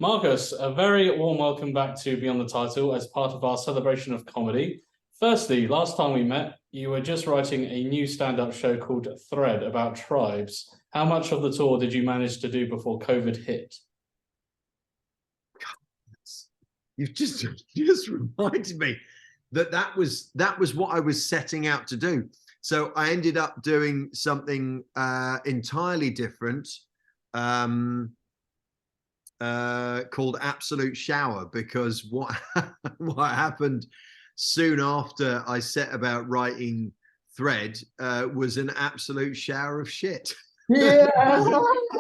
Marcus, a very warm welcome back to Beyond the Title as part of our celebration of comedy. Firstly, last time we met, you were just writing a new stand-up show called Thread about tribes. How much of the tour did you manage to do before COVID hit? You've just reminded me that was what I was setting out to do. So I ended up doing something entirely different, called Absolute Shower, because what what happened soon after I set about writing Thread was an absolute shower of shit. Yeah.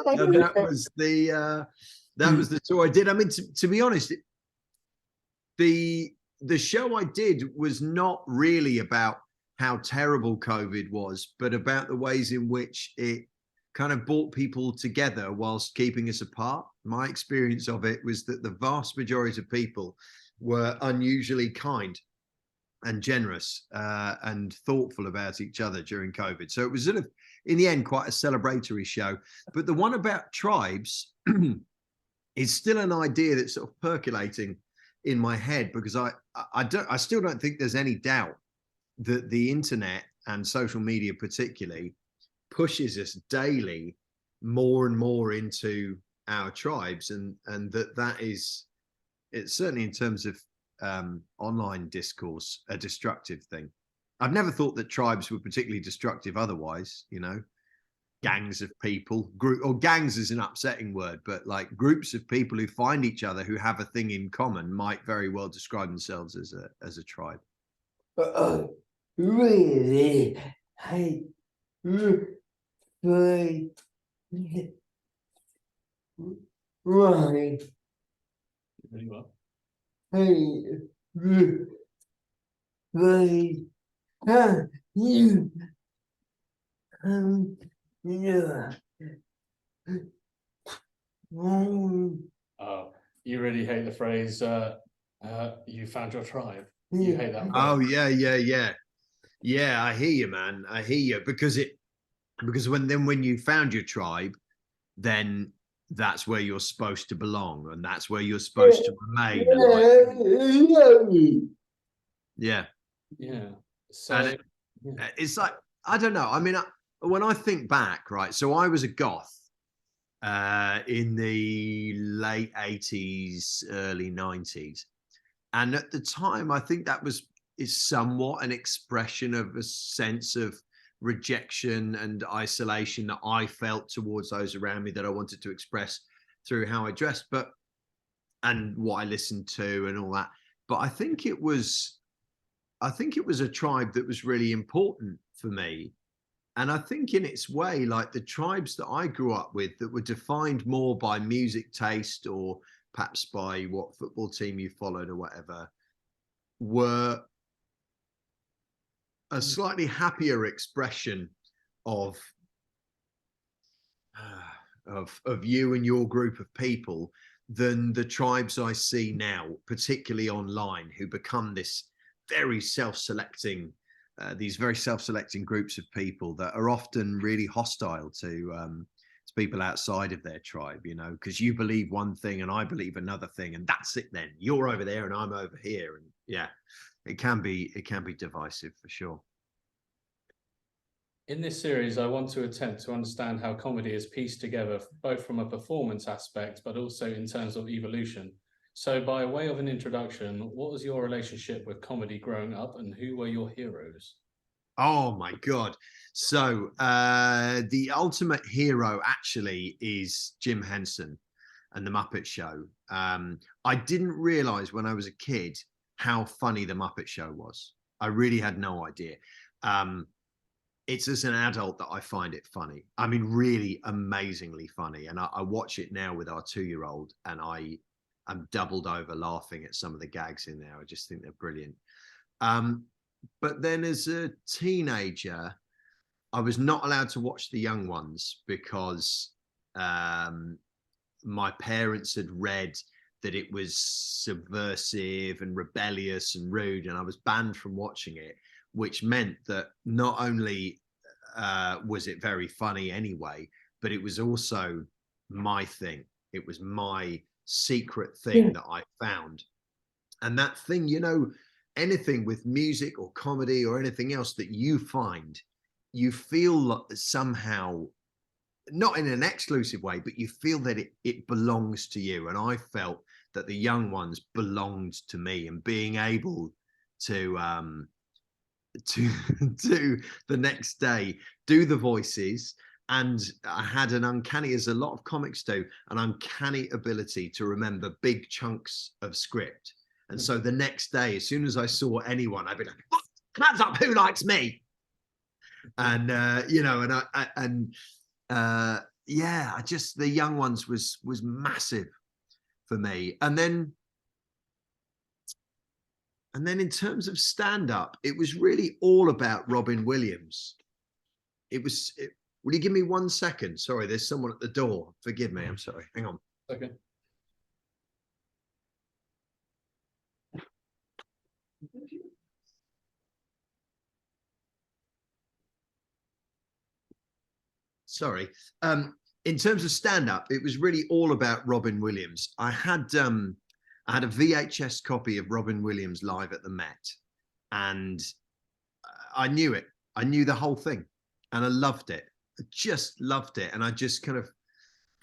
And that was the tour I did. I mean, to be honest, the show I did was not really about how terrible COVID was, but about the ways in which it kind of brought people together whilst keeping us apart. My experience of it was that the vast majority of people were unusually kind and generous and thoughtful about each other during COVID. So it was sort of, in the end, quite a celebratory show. But the one about tribes is still an idea that's sort of percolating in my head, because I still don't think there's any doubt that the internet and social media particularly pushes us daily more and more into our tribes, and that is, it's certainly in terms of online discourse, a destructive thing. I've never thought that tribes were particularly destructive otherwise, you know. Gangs of people, gangs is an upsetting word, but like groups of people who find each other, who have a thing in common, might very well describe themselves as a tribe. Really, I really right. Really well. You yeah. Oh, you really hate the phrase, you found your tribe. You hate that phrase. Oh, yeah. I hear you, man. I hear you, because when you found your tribe, then that's where you're supposed to belong, and that's where you're supposed to remain. Yeah. So And it's like, I don't know. I mean, when I think back, right? So I was a goth in the late 80s, early 90s. And at the time, I think that is somewhat an expression of a sense of rejection and isolation that I felt towards those around me, that I wanted to express through how I dressed, and what I listened to and all that. But I think it was a tribe that was really important for me. And I think in its way, like the tribes that I grew up with that were defined more by music taste, or perhaps by what football team you followed or whatever, were a slightly happier expression of you and your group of people than the tribes I see now, particularly online, who become this very self-selecting, these very self-selecting groups of people that are often really hostile to people outside of their tribe, you know, because you believe one thing and I believe another thing, and that's it then. You're over there and I'm over here. And yeah, it can be divisive for sure. in this series, I want to attempt to understand how comedy is pieced together, both from a performance aspect, but also in terms of evolution. So by way of an introduction, what was your relationship with comedy growing up, and who were your heroes? Oh my God. So the ultimate hero actually is Jim Henson and the Muppet Show. I didn't realize when I was a kid how funny the Muppet Show was. I really had no idea. It's as an adult that I find it funny. I mean, really amazingly funny. And I watch it now with our 2-year-old, and I'm doubled over laughing at some of the gags in there. I just think they're brilliant. But then as a teenager, I was not allowed to watch the young ones because my parents had read that it was subversive and rebellious and rude, and I was banned from watching it, which meant that not only was it very funny anyway, but it was also my thing. It was my secret thing that I found. And that thing, you know, anything with music or comedy or anything else that you find, you feel somehow, not in an exclusive way, but you feel that it belongs to you. And I felt that the young ones belonged to me, and being able to the next day do the voices. And I had an uncanny, as a lot of comics do, an uncanny ability to remember big chunks of script. And so the next day, as soon as I saw anyone, I'd be like, hands up, who likes me? And you know, yeah, I just, the young ones was massive for me. And then in terms of stand-up, it was really all about Robin Williams. Will you give me 1 second? Sorry, there's someone at the door. Forgive me, I'm sorry. Hang on. Okay. Sorry. In terms of stand-up, it was really all about Robin Williams. I had a VHS copy of Robin Williams live at the Met, and I knew it. I knew the whole thing, and I loved it. I just loved it, and I just kind of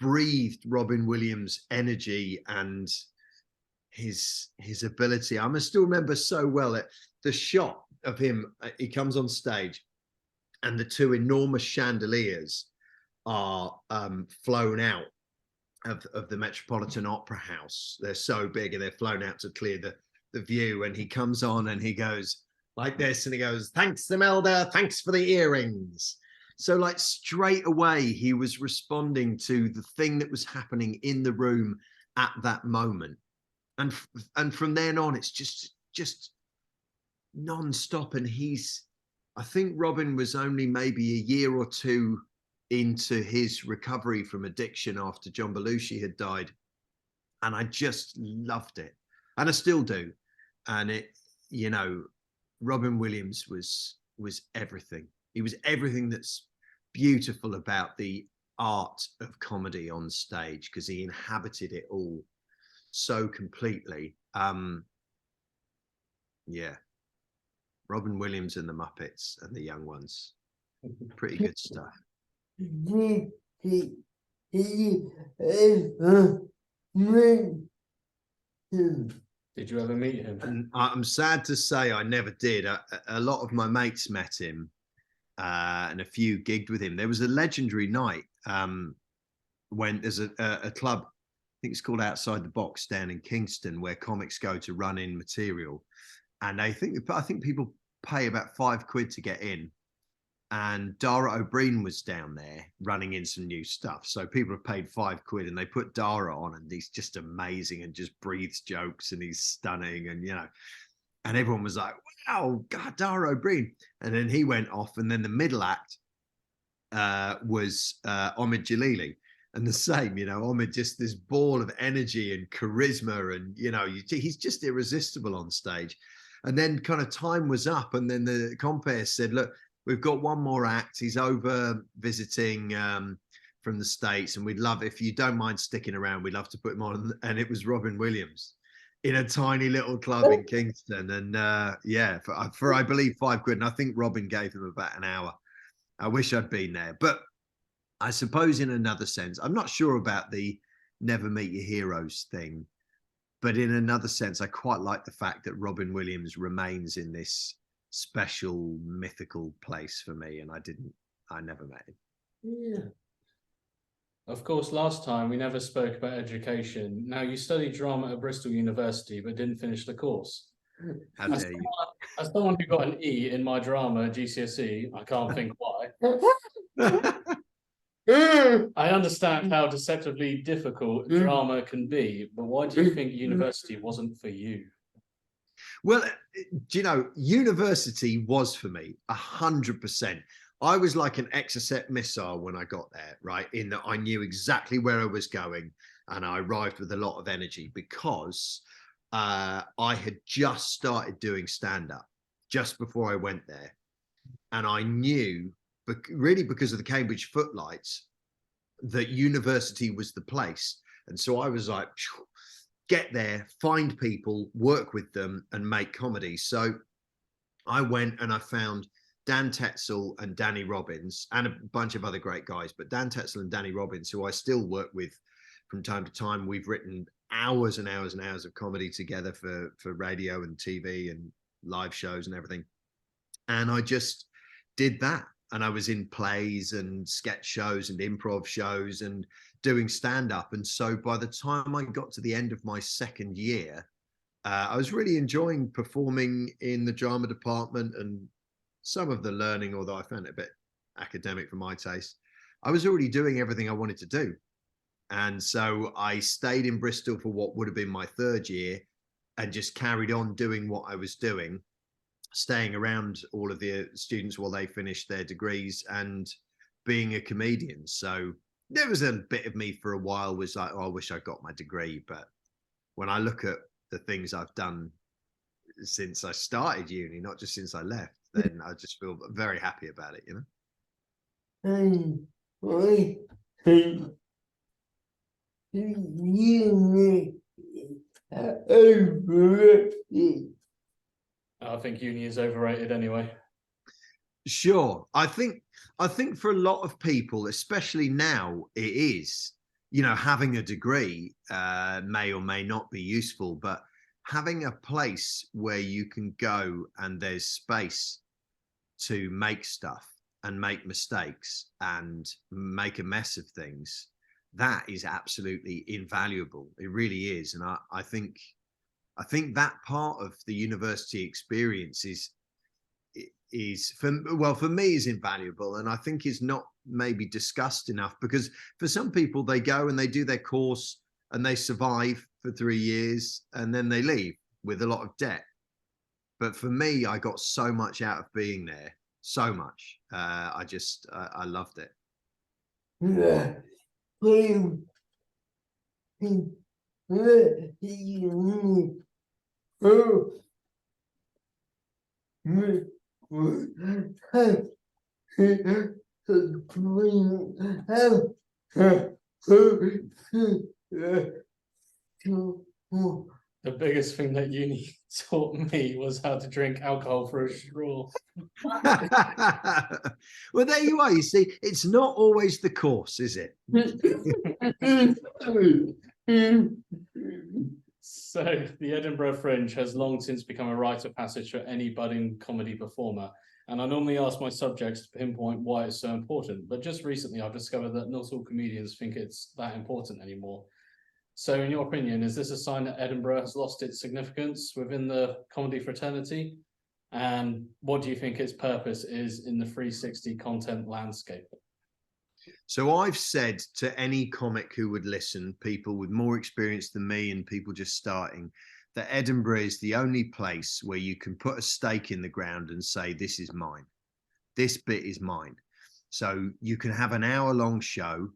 breathed Robin Williams' energy and his ability. I still remember so well the shot of him. He comes on stage, and the two enormous chandeliers are flown out of the Metropolitan Opera House. They're so big, and they're flown out to clear the view. And he comes on and he goes like this, and he goes, "Thanks, Imelda, thanks for the earrings." So like straight away, he was responding to the thing that was happening in the room at that moment. And from then on, it's just non-stop. And I think Robin was only maybe a year or two into his recovery from addiction after John Belushi had died. And I just loved it. And I still do. And it, you know, Robin Williams was everything. He was everything that's beautiful about the art of comedy on stage, because he inhabited it all so completely. Yeah. Robin Williams and the Muppets and the young ones. Pretty good stuff. Did you ever meet him? And I'm sad to say I never did. A lot of my mates met him, and a few gigged with him. There was a legendary night when there's a club, I think it's called Outside the Box down in Kingston, where comics go to run in material. And I think people pay about £5 to get in. And Dara O'Brien was down there running in some new stuff. So people have paid £5 and they put Dara on, and he's just amazing and just breathes jokes, and he's stunning, and, you know, and everyone was like, wow, God, Dara O'Brien. And then he went off, and then the middle act was Omid Jalili. And the same, you know, Omid, just this ball of energy and charisma, and, you know, he's just irresistible on stage. And then kind of time was up, and then the compere said, look, we've got one more act. He's over visiting from the States, and we'd love, if you don't mind sticking around, we'd love to put him on. And it was Robin Williams in a tiny little club in Kingston. And yeah, for I believe £5. And I think Robin gave him about an hour. I wish I'd been there. But I suppose in another sense, I'm not sure about the never meet your heroes thing, but in another sense, I quite like the fact that Robin Williams remains in this special mythical place for me, and I never met him. Yeah. Of course, last time we never spoke about education. Now, you studied drama at Bristol University but didn't finish the course. How dare you? As someone who got an E in my drama GCSE, I can't think why. I understand how deceptively difficult drama can be, but why do you think university wasn't for you? Well, do you know, university was for me 100%. I was like an Exocet missile when I got there, right? In that I knew exactly where I was going, and I arrived with a lot of energy because I had just started doing stand-up just before I went there. And I knew, but really because of the Cambridge Footlights, that university was the place. And so I was like, get there, find people, work with them, and make comedy. So I went and I found Dan Tetzel and Danny Robbins and a bunch of other great guys, but Dan Tetzel and Danny Robbins, who I still work with from time to time. We've written hours and hours and hours of comedy together for radio and TV and live shows and everything. And I just did that. And I was in plays and sketch shows and improv shows and doing stand-up. And so by the time I got to the end of my second year, I was really enjoying performing in the drama department and some of the learning, although I found it a bit academic for my taste. I was already doing everything I wanted to do. And so I stayed in Bristol for what would have been my third year and just carried on doing what I was doing, staying around all of the students while they finished their degrees and being a comedian. So there was a bit of me for a while was like, oh, I wish I got my degree. But when I look at the things I've done since I started uni, not just since I left, then I just feel very happy about it, you know? I think uni is overrated anyway. Sure. I think for a lot of people, especially now, it is, you know, having a degree may or may not be useful, but having a place where you can go and there's space to make stuff and make mistakes and make a mess of things, that is absolutely invaluable. It really is. And I think that part of the university experience is for me is invaluable, and I think is not maybe discussed enough, because for some people they go and they do their course and they survive for 3 years and then they leave with a lot of debt. But for me, I got so much out of being there, so much. I loved it. Yeah. The biggest thing that uni taught me was how to drink alcohol through a straw. Well, there you are. You see, it's not always the course, is it? So the Edinburgh Fringe has long since become a rite of passage for any budding comedy performer. And I normally ask my subjects to pinpoint why it's so important. But just recently, I've discovered that not all comedians think it's that important anymore. So in your opinion, is this a sign that Edinburgh has lost its significance within the comedy fraternity? And what do you think its purpose is in the 360 content landscape? So I've said to any comic who would listen, people with more experience than me and people just starting, that Edinburgh is the only place where you can put a stake in the ground and say, this is mine. This bit is mine. So you can have an hour-long show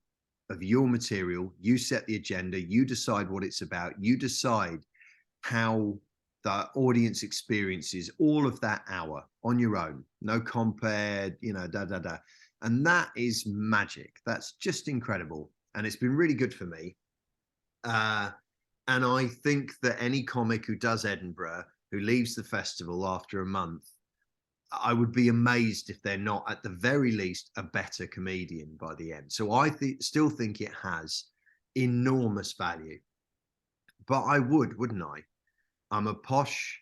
of your material. You set the agenda. You decide what it's about. You decide how the audience experiences all of that hour on your own. No compare, you know, And that is magic. That's just incredible. And it's been really good for me. And I think that any comic who does Edinburgh, who leaves the festival after a month, I would be amazed if they're not, at the very least, a better comedian by the end. So I still think it has enormous value. But I wouldn't I? I'm a posh,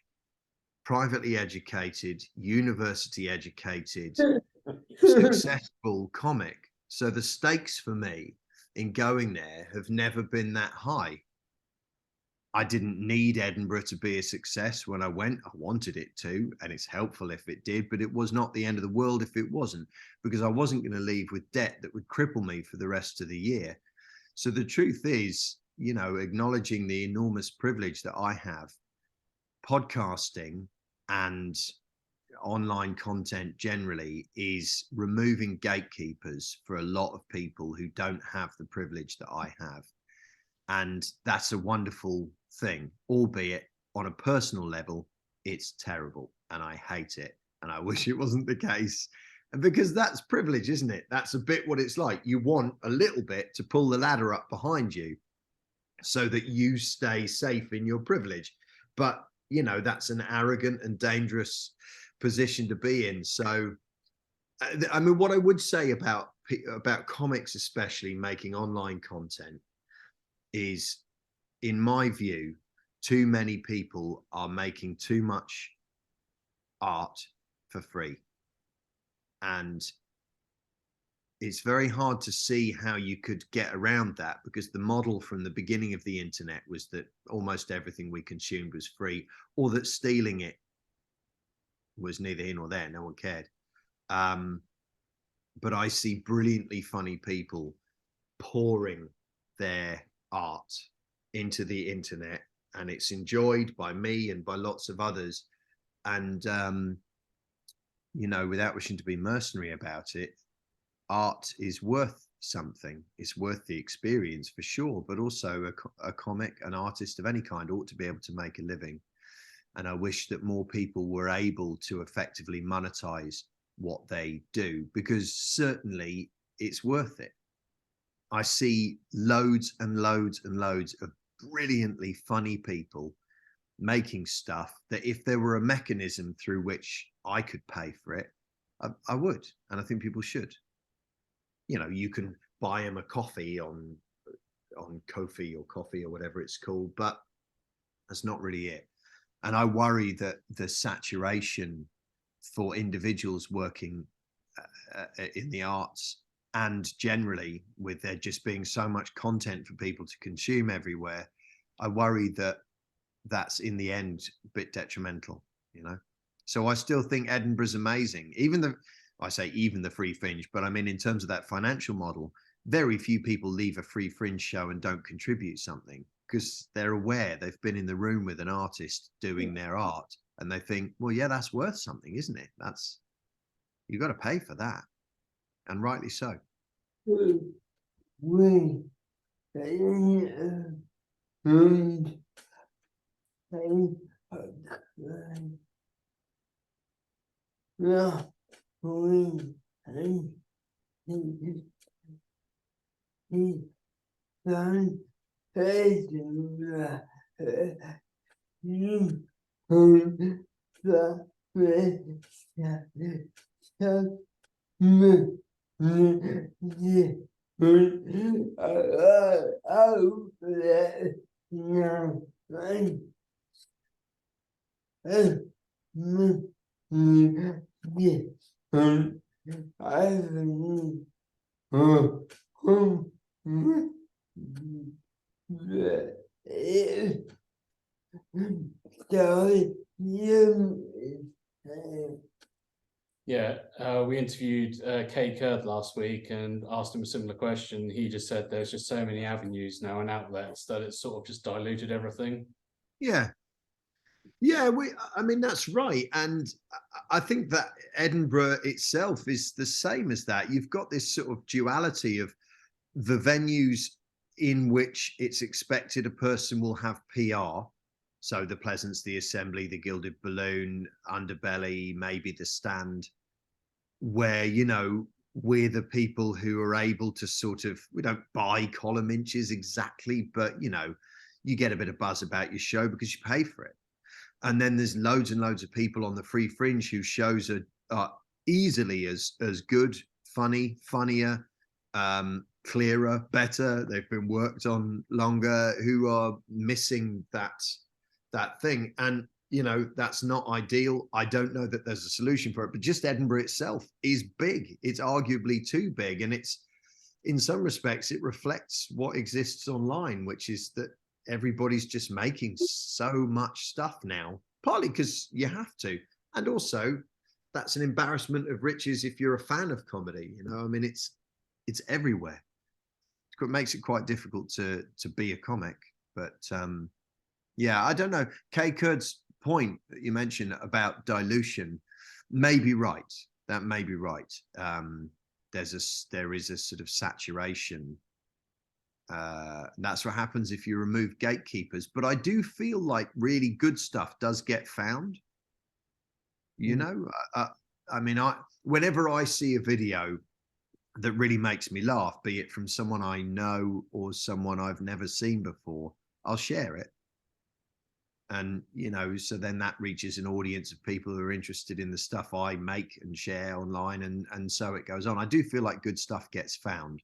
privately educated, university educated, successful comic. So the stakes for me in going there have never been that high. I didn't need Edinburgh to be a success when I went. I wanted it to, and it's helpful if it did, but it was not the end of the world if it wasn't, because I wasn't going to leave with debt that would cripple me for the rest of the year. So the truth is, you know, acknowledging the enormous privilege that I have, podcasting and online content generally is removing gatekeepers for a lot of people who don't have the privilege that I have. And that's a wonderful thing, albeit on a personal level, it's terrible and I hate it. And I wish it wasn't the case. And because that's privilege, isn't it? That's a bit what it's like. You want a little bit to pull the ladder up behind you. so that you stay safe in your privilege. But, you know, that's an arrogant and dangerous position to be in. So, I mean, what I would say about comics, especially making online content, is, in my view, too many people are making too much art for free. And it's very hard to see how you could get around that, because the model from the beginning of the internet was that almost everything we consumed was free, or that stealing it was neither here nor there. No one cared. But I see brilliantly funny people pouring their art into the internet, and it's enjoyed by me and by lots of others. And, you know, without wishing to be mercenary about it, art is worth something. It's worth the experience for sure, but also a comic, an artist of any kind, ought to be able to make a living. And I wish that more people were able to effectively monetize what they do, because certainly it's worth it. I see loads and loads and loads of brilliantly funny people making stuff that, if there were a mechanism through which I could pay for it, I would. And I think people should. You know, you can buy them a coffee on Ko-fi or coffee or whatever it's called, but that's not really it. And I worry that the saturation for individuals working in the arts, and generally with there just being so much content for people to consume everywhere, I worry that that's in the end a bit detrimental, you know. So I still think Edinburgh's amazing. I say even the Free Fringe, but I mean, in terms of that financial model, very few people leave a Free Fringe show and don't contribute something, because they're aware they've been in the room with an artist doing their art, and they think, well, yeah, that's worth something, isn't it? You've got to pay for that, and rightly so. Yeah, we interviewed Kay Kurd last week and asked him a similar question. He just said there's just so many avenues now and outlets that it's sort of just diluted everything. Yeah. Yeah, I mean, that's right. And I think that Edinburgh itself is the same as that. You've got this sort of duality of the venues in which it's expected a person will have PR. So the Pleasance, the Assembly, the Gilded Balloon, Underbelly, maybe the Stand, where, you know, we're the people who are able to sort of, we don't buy column inches exactly, but, you know, you get a bit of buzz about your show because you pay for it. And then there's loads and loads of people on the Free Fringe whose shows are easily as good, funnier, clearer, better. They've been worked on longer, who are missing that thing. And, you know, that's not ideal. I don't know that there's a solution for it, but just Edinburgh itself is big. It's arguably too big. And it's, in some respects, it reflects what exists online, which is that everybody's just making so much stuff now, partly because you have to. And also, that's an embarrassment of riches if you're a fan of comedy. You know, I mean, it's everywhere. It makes it quite difficult to be a comic. But yeah, I don't know. Kay Kurd's point that you mentioned about dilution may be right. That may be right. There is a sort of saturation. That's what happens if you remove gatekeepers. But I do feel like really good stuff does get found. You know, I mean, whenever I see a video that really makes me laugh, be it from someone I know or someone I've never seen before, I'll share it. And, you know, so then that reaches an audience of people who are interested in the stuff I make and share online. And so it goes on. I do feel like good stuff gets found.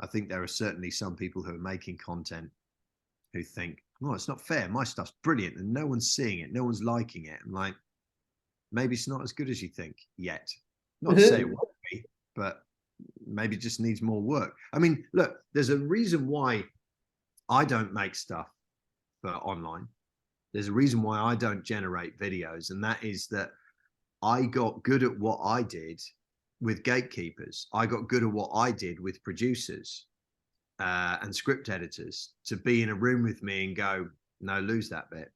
I think there are certainly some people who are making content who think, oh, it's not fair. My stuff's brilliant and no one's seeing it. No one's liking it. I'm like, maybe it's not as good as you think yet. Not to say it won't be, but maybe it just needs more work. I mean, look, there's a reason why I don't make stuff for online. There's a reason why I don't generate videos, and that is that I got good at what I did with gatekeepers. I got good at what I did with producers and script editors, to be in a room with me and go, no, lose that bit.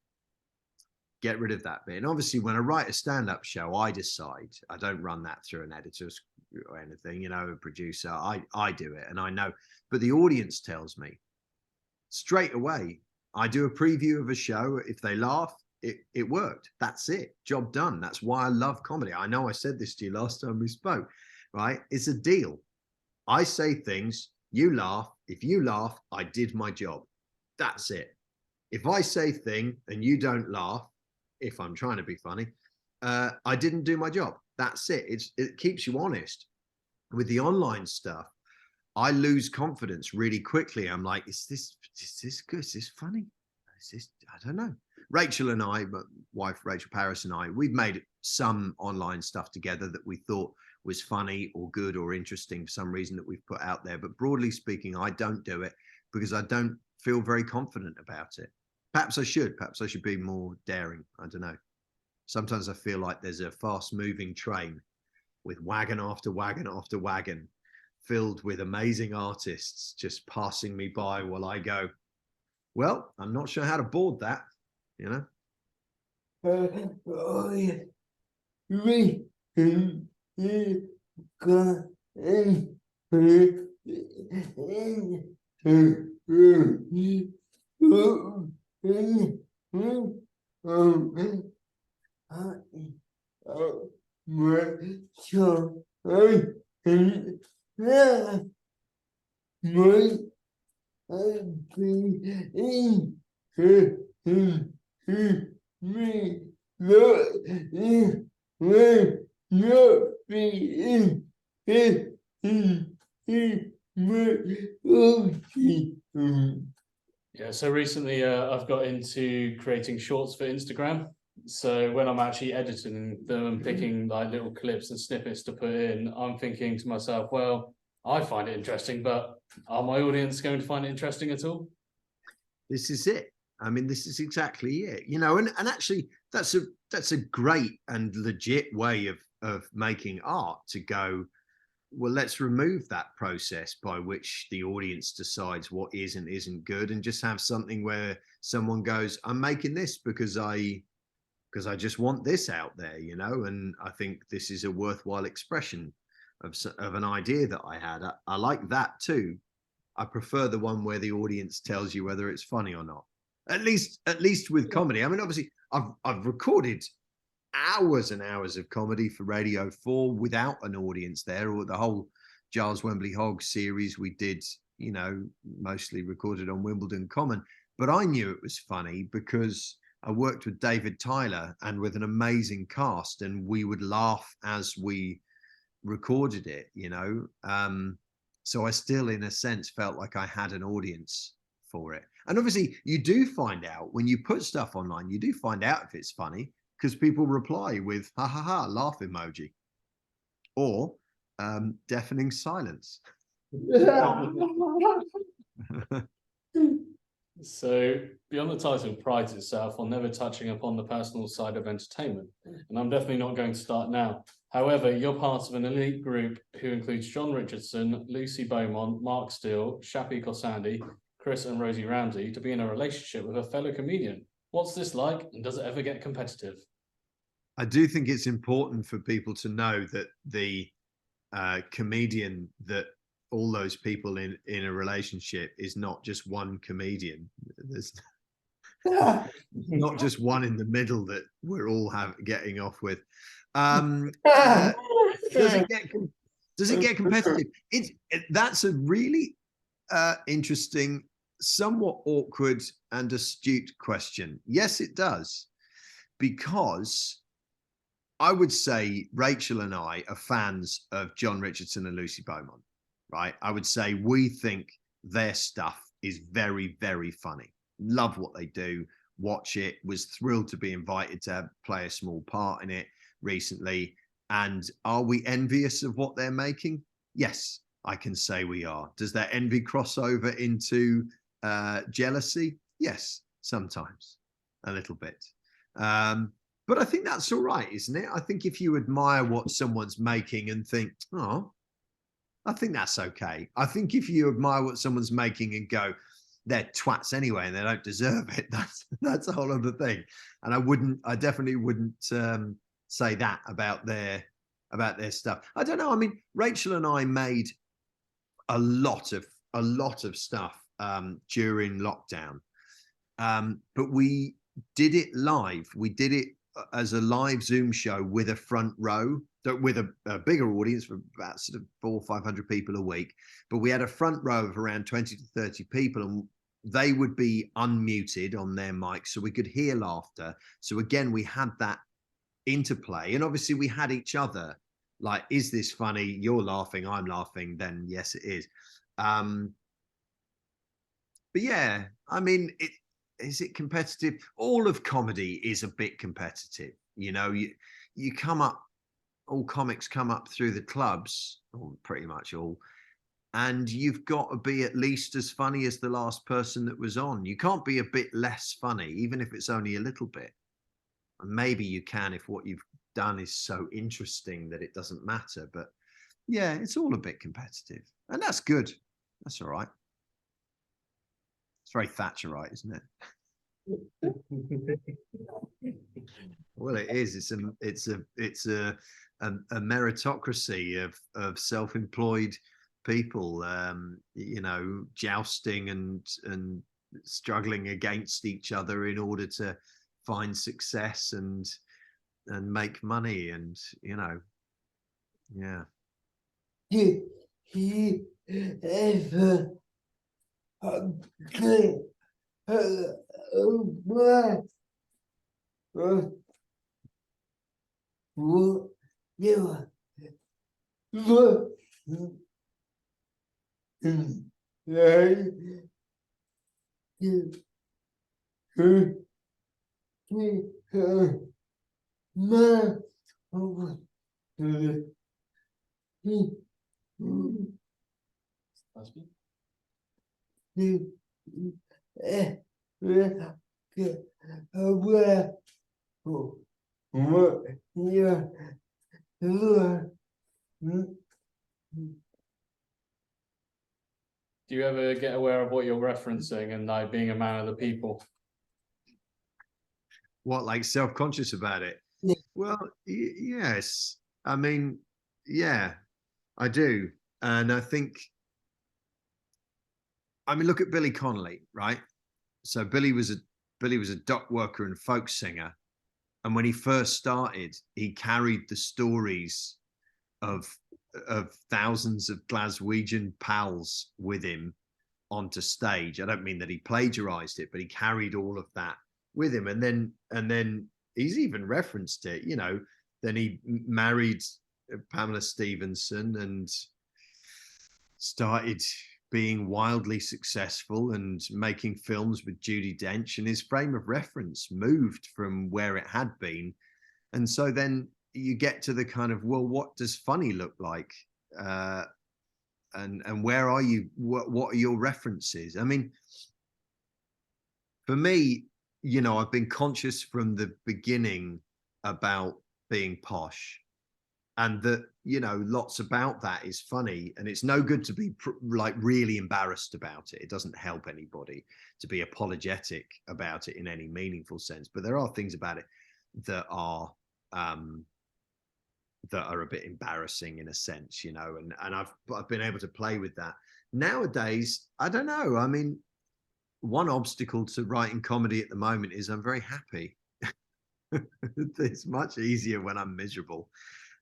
Get rid of that bit. And obviously, when I write a stand-up show, I decide. I don't run that through an editor or anything, you know, a producer. I do it, and I know. But the audience tells me straight away. I do a preview of a show. If they laugh, it worked. That's it. Job done. That's why I love comedy. I know I said this to you last time we spoke, right? It's a deal. I say things, you laugh. If you laugh, I did my job. That's it. If I say thing and you don't laugh, if I'm trying to be funny, I didn't do my job. That's it. It keeps you honest. With the online stuff, I lose confidence really quickly. I'm like, is this good? Is this funny? Is this, I don't know. Rachel and I, my wife, Rachel Paris, and I, we've made some online stuff together that we thought was funny or good or interesting for some reason that we've put out there. But broadly speaking, I don't do it because I don't feel very confident about it. Perhaps I should. Perhaps I should be more daring. I don't know. Sometimes I feel like there's a fast moving train with wagon after wagon after wagon, filled with amazing artists just passing me by while I go, well, I'm not sure how to board that, you know? Oh, yeah. We got Yeah, so recently I've got into creating shorts for Instagram. So when I'm actually editing them and picking like little clips and snippets to put in, I'm thinking to myself, well, I find it interesting, but are my audience going to find it interesting at all? This is it. I mean, this is exactly it, you know, and actually that's a great and legit way of making art, to go, well, let's remove that process by which the audience decides what is and isn't good, and just have something where someone goes, I'm making this because I just want this out there, you know, and I think this is a worthwhile expression of an idea that I had. I like that too. I prefer the one where the audience tells you whether it's funny or not. At least with comedy. I mean, obviously, I've recorded hours and hours of comedy for Radio 4 without an audience there, or the whole Giles Wembley Hogg series we did, you know, mostly recorded on Wimbledon Common. But I knew it was funny because I worked with David Tyler and with an amazing cast, and we would laugh as we recorded it, you know. So I still, in a sense, felt like I had an audience for it. And obviously, you do find out when you put stuff online, you do find out if it's funny, because people reply with ha ha ha laugh emoji, or deafening silence. So Beyond the Title prides itself on never touching upon the personal side of entertainment, and I'm definitely not going to start now. However, you're part of an elite group who includes John Richardson, Lucy Beaumont, Mark Steele, Shappy Khorsandi, Chris and Rosie Ramsey, to be in a relationship with a fellow comedian. What's this like, and does it ever get competitive? I do think it's important for people to know that the comedian that all those people in a relationship is not just one comedian. There's not just one in the middle that we're all getting off with. Does it Does it get competitive? That's a really interesting, somewhat awkward and astute question. Yes, it does, because I would say Rachel and I are fans of John Richardson and Lucy Beaumont, right? I would say we think their stuff is very, very funny. Love what they do. Watch it. Was thrilled to be invited to play a small part in it recently. And are we envious of what they're making? Yes, I can say we are. Does that envy cross over into jealousy? Yes, sometimes, a little bit. But I think that's all right, isn't it? I think if you admire what someone's making and think, oh, I think that's okay. I think if you admire what someone's making and go, they're twats anyway and they don't deserve it, that's a whole other thing. And I definitely wouldn't say that about their stuff. I don't know. I mean, Rachel and I made a lot of stuff during lockdown, but we did it live. We did it as a live Zoom show with a front row, with a bigger audience for about sort of 400 or 500 people a week. But we had a front row of around 20 to 30 people, and they would be unmuted on their mics, so we could hear laughter. So again, we had that interplay, and obviously we had each other. Like, is this funny? You're laughing, I'm laughing. Then yes, it is. But yeah, I mean, is it competitive? All of comedy is a bit competitive. You know, you come up, all comics come up through the clubs, or pretty much all, and you've got to be at least as funny as the last person that was on. You can't be a bit less funny, even if it's only a little bit. And maybe you can if what you've done is so interesting that it doesn't matter. But yeah, it's all a bit competitive, and that's good. That's all right. It's very Thatcherite, isn't it? Well, it is. It's a meritocracy of self-employed people, you know, jousting and struggling against each other in order to find success and make money, and you know, yeah. He ever good what you what Do you ever get aware of what you're referencing and like being a man of the people? What, like self-conscious about it? Yeah. Well, yes. I mean, yeah, I do. And I think, I mean, look at Billy Connolly, right? So Billy was a dock worker and folk singer. And when he first started, he carried the stories of thousands of Glaswegian pals with him onto stage. I don't mean that he plagiarized it, but he carried all of that with him. And then he's even referenced it, you know. Then he married Pamela Stevenson and started being wildly successful and making films with Judi Dench, and his frame of reference moved from where it had been. And so then you get to the kind of, well, what does funny look like? And where are you? What are your references? I mean, for me, you know, I've been conscious from the beginning about being posh, and that, you know, lots about that is funny, and it's no good to be like really embarrassed about it. It doesn't help anybody to be apologetic about it in any meaningful sense. But there are things about it that are a bit embarrassing in a sense, you know, and I've been able to play with that. Nowadays, I don't know. I mean, one obstacle to writing comedy at the moment is I'm very happy. It's much easier when I'm miserable,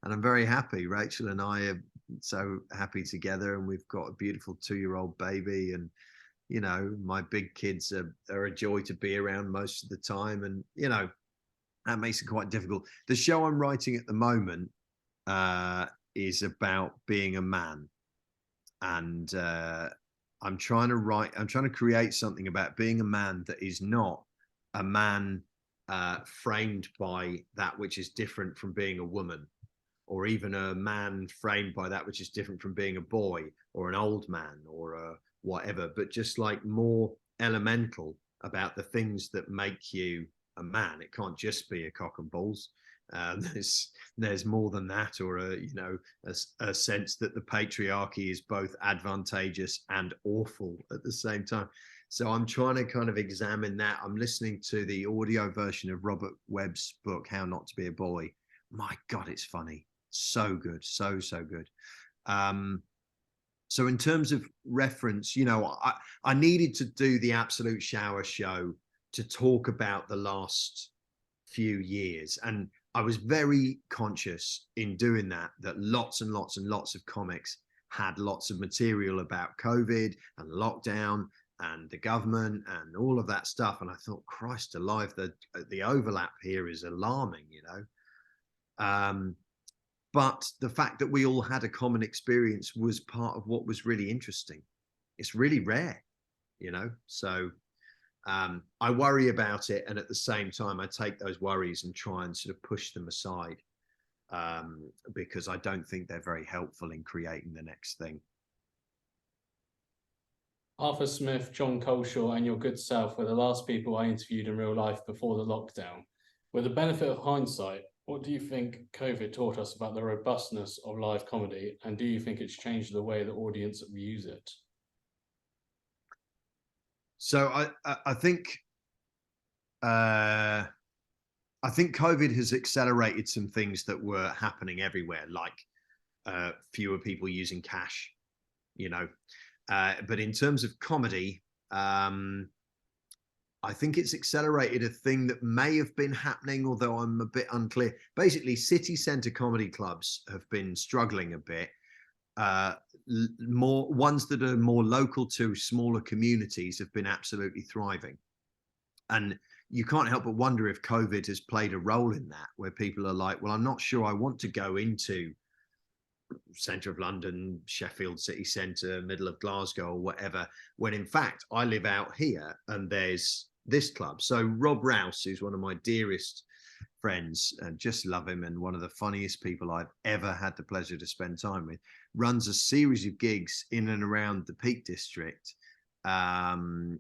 and I'm very happy. Rachel and I so happy together, and we've got a beautiful 2-year-old baby, and you know, my big kids are a joy to be around most of the time, and you know, that makes it quite difficult. The show I'm writing at the moment is about being a man, and I'm trying to create something about being a man that is not a man framed by that which is different from being a woman, or even a man framed by that which is different from being a boy or an old man or a whatever, but just like more elemental about the things that make you a man. It can't just be a cock and balls. There's more than that, or a sense that the patriarchy is both advantageous and awful at the same time. So I'm trying to kind of examine that. I'm listening to the audio version of Robert Webb's book, How Not to Be a Boy. My God, it's funny. So good. So good. So in terms of reference, you know, I needed to do the Absolute Shower show to talk about the last few years. And I was very conscious in doing that lots and lots and lots of comics had lots of material about COVID and lockdown and the government and all of that stuff. And I thought, Christ alive, the overlap here is alarming, you know. But the fact that we all had a common experience was part of what was really interesting. It's really rare, you know. So I worry about it, and at the same time, I take those worries and try and sort of push them aside, because I don't think they're very helpful in creating the next thing. Arthur Smith, John Coleshaw, and your good self were the last people I interviewed in real life before the lockdown. With the benefit of hindsight, what do you think COVID taught us about the robustness of live comedy, and do you think it's changed the way the audience views it? So I think COVID has accelerated some things that were happening everywhere, like fewer people using cash, you know. But in terms of comedy, I think it's accelerated a thing that may have been happening, although I'm a bit unclear. Basically, city centre comedy clubs have been struggling a bit. More ones that are more local to smaller communities have been absolutely thriving. And you can't help but wonder if COVID has played a role in that, where people are like, well, I'm not sure I want to go into centre of London, Sheffield city centre, middle of Glasgow or whatever, when in fact I live out here and there's this club. So Rob Rouse, who's one of my dearest friends, and just love him, and one of the funniest people I've ever had the pleasure to spend time with, runs a series of gigs in and around the Peak District, and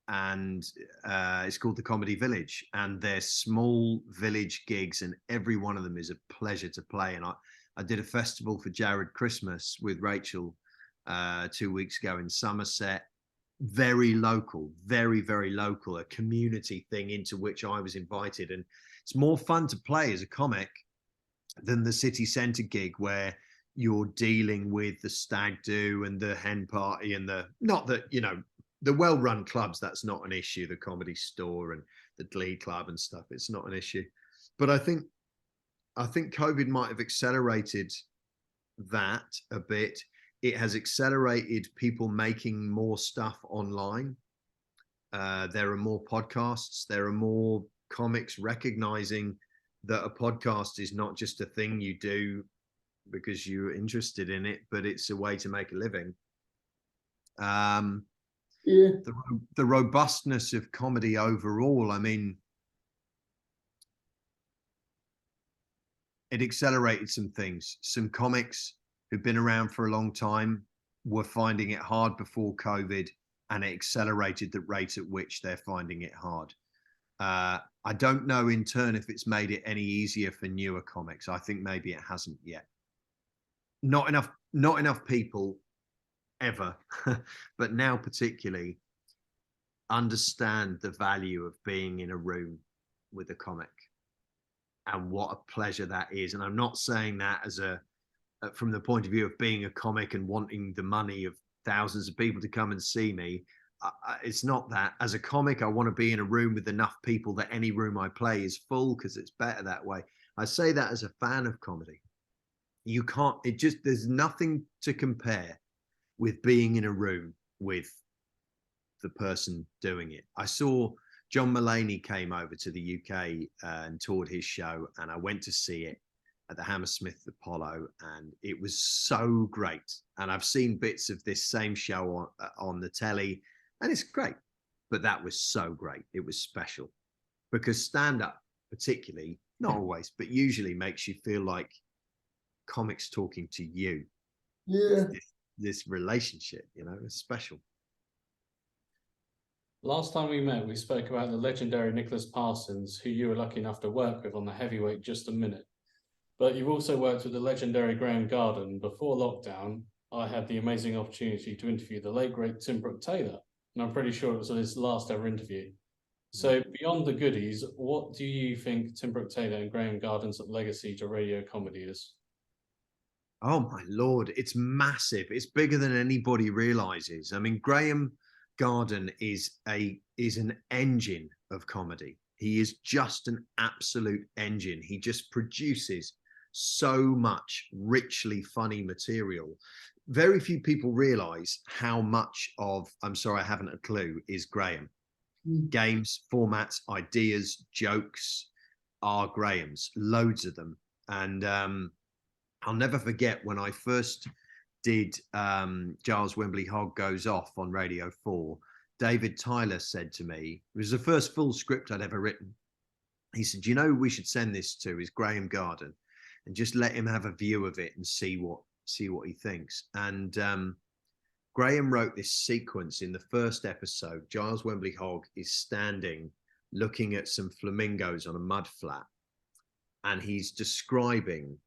it's called the Comedy Village, and they're small village gigs, and every one of them is a pleasure to play. And I did a festival for Jared Christmas with Rachel 2 weeks ago in Somerset. Very local, very, very local, a community thing into which I was invited. And it's more fun to play as a comic than the city centre gig, where you're dealing with the stag do and the hen party and not that, you know, the well-run clubs, that's not an issue. The Comedy Store and the Glee Club and stuff, it's not an issue. But I think COVID might have accelerated that a bit. It has accelerated people making more stuff online. There are more podcasts. There are more comics recognizing that a podcast is not just a thing you do because you're interested in it, but it's a way to make a living. The robustness of comedy overall, I mean, it accelerated some things. Some comics who've been around for a long time were finding it hard before COVID, and it accelerated the rate at which they're finding it hard. I don't know in turn if it's made it any easier for newer comics. I think maybe it hasn't yet. Not enough people ever, but now particularly understand the value of being in a room with a comic and what a pleasure that is. And I'm not saying that as from the point of view of being a comic and wanting the money of thousands of people to come and see me. It's not that. As a comic, I want to be in a room with enough people that any room I play is full, because it's better that way. I say that as a fan of comedy. you can't, there's nothing to compare with being in a room with the person doing it. I saw John Mulaney came over to the UK and toured his show, and I went to see it at the Hammersmith Apollo, and it was so great. And I've seen bits of this same show on the telly, and it's great. But that was so great. It was special, because stand-up particularly, not always, but usually makes you feel like comics talking to you. Yeah. This relationship, it's special. Last time we met, we spoke about the legendary Nicholas Parsons, who you were lucky enough to work with on the heavyweight Just a Minute. But you've also worked with the legendary Graham Garden. Before lockdown, I had the amazing opportunity to interview the late, great Tim Brooke-Taylor, and I'm pretty sure it was his last ever interview. So beyond the goodies, what do you think Tim Brooke-Taylor and Graham Garden's legacy to radio comedy is? Oh my Lord, it's massive. It's bigger than anybody realizes. I mean, Graham Garden is an engine of comedy. He is just an absolute engine. He just produces so much richly funny material. Very few people realize how much of I'm Sorry, I Haven't a Clue is Graham. Games, formats, ideas, jokes are Graham's, loads of them. And I'll never forget when I first did Giles Wembley Hogg Goes Off on Radio 4, David Tyler said to me, it was the first full script I'd ever written. He said, you know who we should send this to is Graham Garden, and just let him have a view of it and see what he thinks. And Graham wrote this sequence in the first episode. Giles Wembley Hogg is standing looking at some flamingos on a mud flat, and he's describing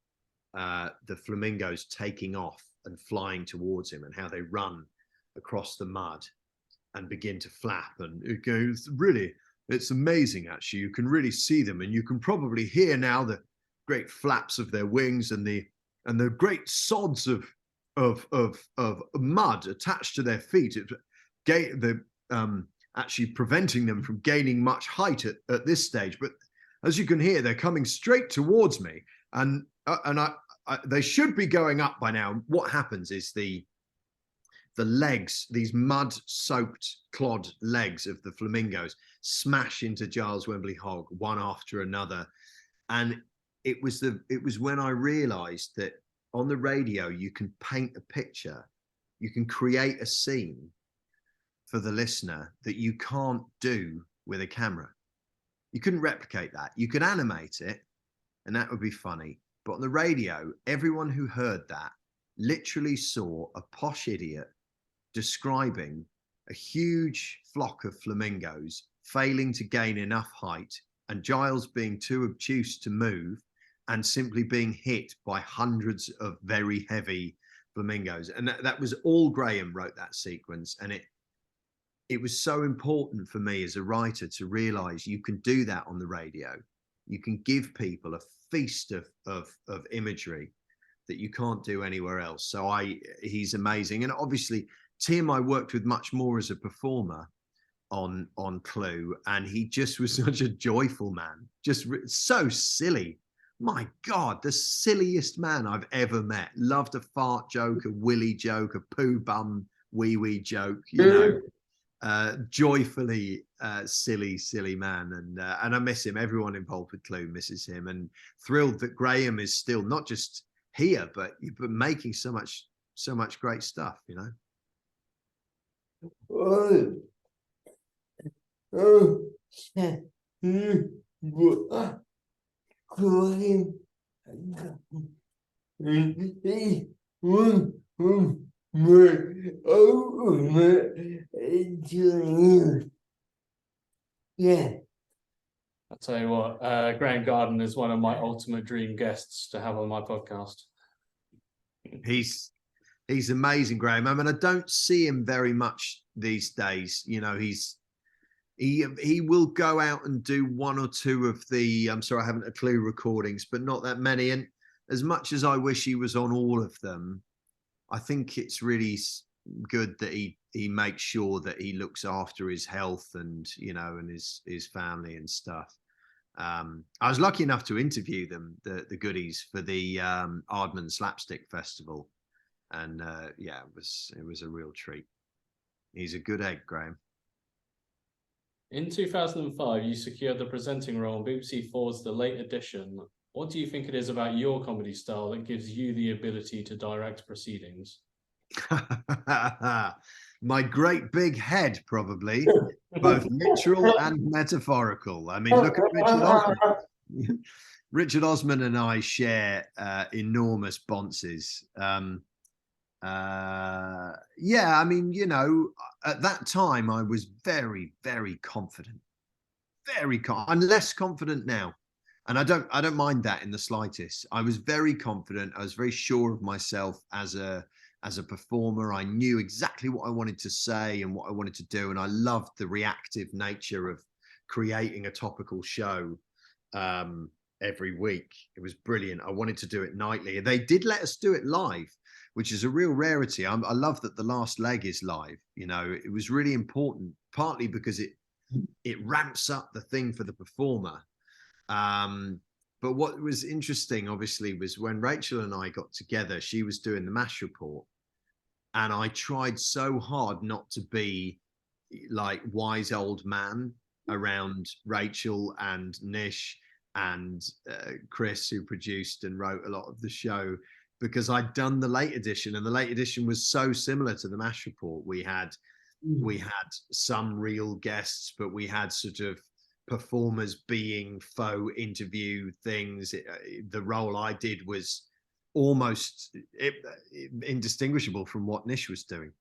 the flamingos taking off and flying towards him and how they run across the mud and begin to flap. And it goes, really, it's amazing, actually. You can really see them, and you can probably hear now the great flaps of their wings and the great sods of mud attached to their feet. Actually preventing them from gaining much height at this stage. But as you can hear, they're coming straight towards me, and they should be going up by now. What happens is the legs, these mud-soaked clod legs of the flamingos, smash into Giles Wembley Hogg one after another. And it was when I realized that on the radio you can paint a picture, you can create a scene for the listener that you can't do with a camera. You couldn't replicate that. You could animate it, and that would be funny. But on the radio, everyone who heard that literally saw a posh idiot describing a huge flock of flamingos failing to gain enough height, and Giles being too obtuse to move and simply being hit by hundreds of very heavy flamingos. And that was all Graham wrote that sequence. And it was so important for me as a writer to realize you can do that on the radio. You can give people a feast of imagery that you can't do anywhere else. So he's amazing. And obviously Tim, I worked with much more as a performer on Clue, and he just was such a joyful man, just so silly. My God, the silliest man I've ever met. Loved a fart joke, a willy joke, a poo bum wee wee joke, joyfully silly man. And I miss him. Everyone involved with Clue misses him, and thrilled that Graham is still not just here, but making so much great stuff, Yeah. I'll tell you what, Graham Garden is one of my ultimate dream guests to have on my podcast. He's amazing, Graham. I mean, I don't see him very much these days. He will go out and do one or two of the I'm Sorry, I Haven't a Clue recordings, but not that many. And as much as I wish he was on all of them, I think it's really good that he makes sure that he looks after his health and and his family and stuff. I was lucky enough to interview them, the goodies, for the Ardman Slapstick Festival, and yeah, it was a real treat. He's a good egg, Graham. In 2005, you secured the presenting role on BBC 4's The Late Edition. What do you think it is about your comedy style that gives you the ability to direct proceedings? My great big head, probably, both literal and metaphorical. I mean, look at Richard Osman. Richard Osman and I share enormous bonces. Yeah, I mean, you know, at that time I was very, very confident. I'm less confident now, and I don't mind that in the slightest. I was very confident. I was very sure of myself as a performer. I knew exactly what I wanted to say and what I wanted to do, and I loved the reactive nature of creating a topical show every week. It was brilliant. I wanted to do it nightly. They did let us do it live, which is a real rarity. I love that the last leg is live. You know, it was really important, partly because it ramps up the thing for the performer. But what was interesting, obviously, was when Rachel and I got together, she was doing the MASH report, and I tried so hard not to be like wise old man around Rachel and Nish and Chris, who produced and wrote a lot of the show, because I'd done the Late Edition, and the Late Edition was so similar to the MASH report. We had some real guests, but we had sort of performers being faux interview things. The role I did was almost indistinguishable from what Nish was doing.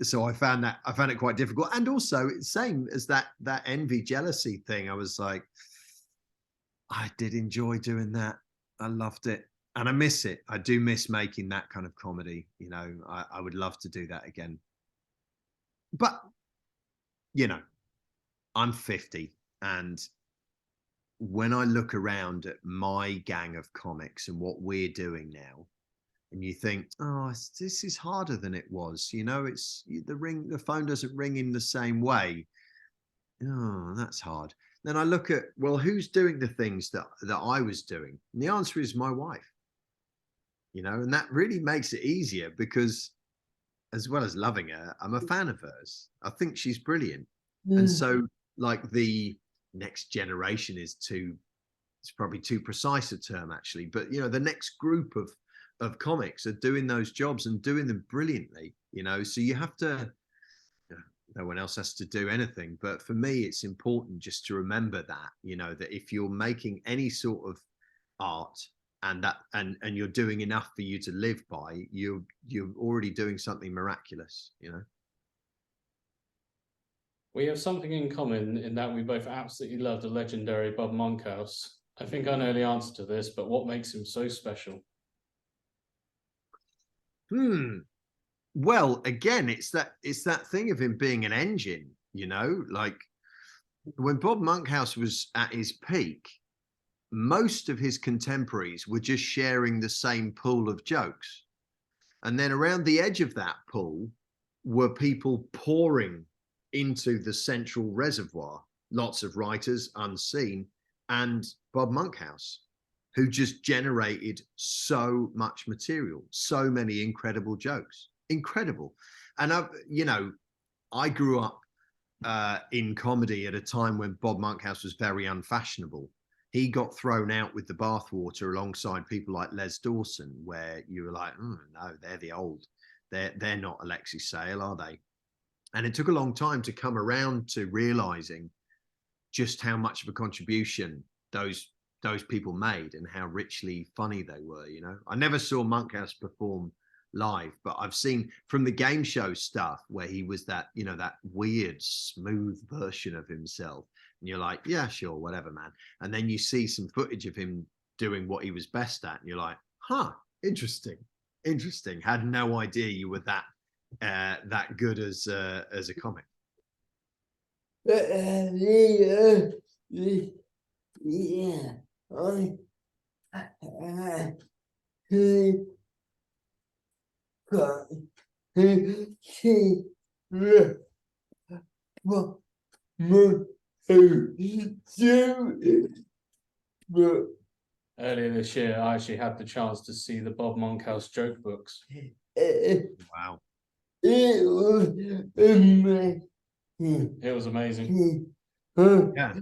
So I found it quite difficult. And also, same as that envy, jealousy thing. I was like, I did enjoy doing that. I loved it. And I miss it. I do miss making that kind of comedy. You know, I would love to do that again. But, you know, I'm 50, and when I look around at my gang of comics and what we're doing now, and you think, oh, this is harder than it was. You know, it's the phone doesn't ring in the same way. Oh, that's hard. Then I look at, well, who's doing the things that I was doing? And the answer is my wife. You know, and that really makes it easier, because as well as loving her, I'm a fan of hers. I think she's brilliant. And so, like, the next generation it's probably too precise a term, actually, but you know, the next group of comics are doing those jobs and doing them brilliantly, you know. So you have to, no one else has to do anything, but for me it's important just to remember that, you know, that if you're making any sort of art and you're doing enough for you to live by, you're already doing something miraculous, you know. We have something in common in that we both absolutely love the legendary Bob Monkhouse. I think I know the answer to this, but what makes him so special? Well, again, it's that thing of him being an engine, you know, like when Bob Monkhouse was at his peak, most of his contemporaries were just sharing the same pool of jokes. And then around the edge of that pool were people pouring into the central reservoir, lots of writers unseen, and Bob Monkhouse, who just generated so much material, so many incredible jokes. Incredible. And I grew up in comedy at a time when Bob Monkhouse was very unfashionable. He got thrown out with the bathwater alongside people like Les Dawson, where you were like, no, they're the old. They're not Alexei Sayle, are they? And it took a long time to come around to realizing just how much of a contribution those people made and how richly funny they were. You know, I never saw Monkhouse perform live, but I've seen from the game show stuff where he was that, you know, that weird, smooth version of himself. And you're like, yeah, sure, whatever, man. And then you see some footage of him doing what he was best at, and you're like, huh, interesting. Had no idea you were that good as a comic. Earlier this year, I actually had the chance to see the Bob Monkhouse joke books. Wow. It was amazing. It was amazing. Yeah.